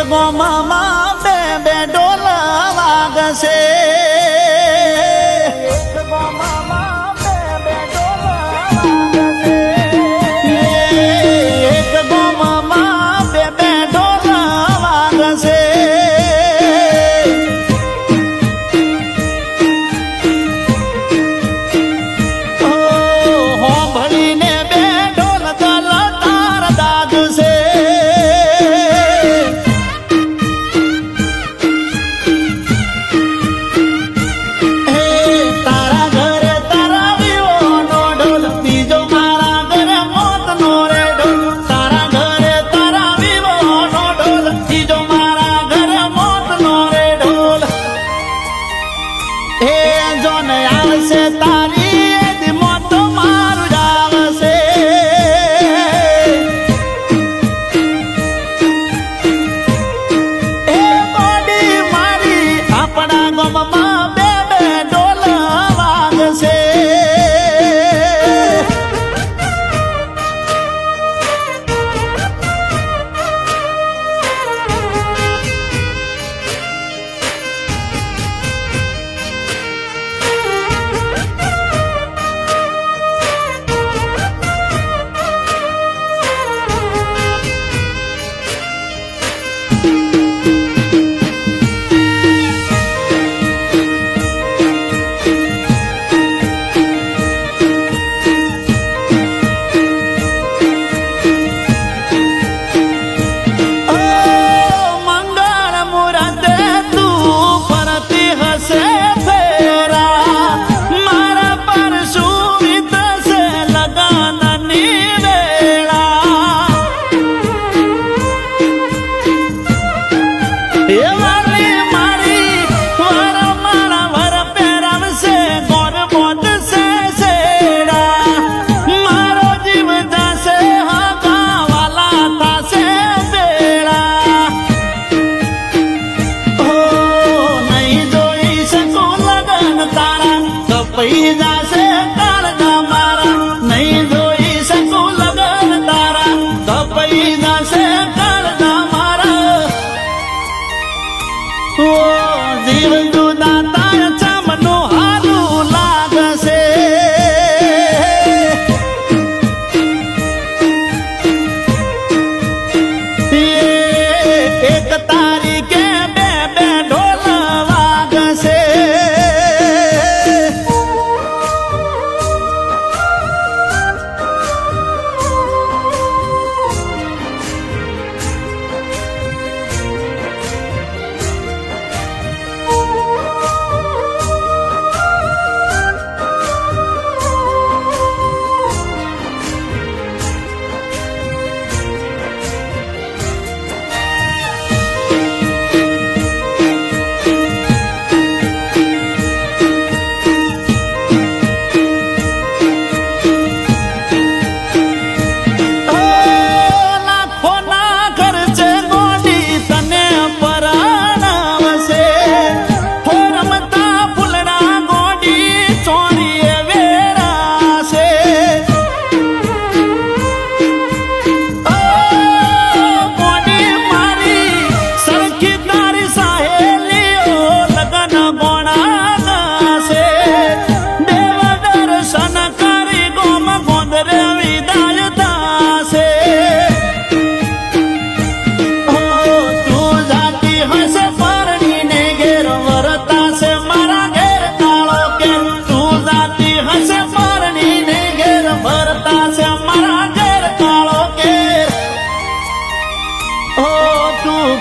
ગોમાં બે બે ઢોલ વાગશે એક ગોમાં બે બે ઢોલ વાગશે હો ભરીને બે ઢોલ તલ તાર દાદશે તારી મોત મારું જાવશે એ બોડી મારી આપણા ગામમાં બે બે ઢોલ વાગશે પૈસા છે કાળના મારા નહીં જોઈ શકું લગન તારા તો પૈસા છે કાળના મારા ઓ જીવ જુદા તાર ચામનું હારું લાગશે એક તારીખે બે બે ઢોલ વાગશે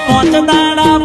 પાંચ દાડા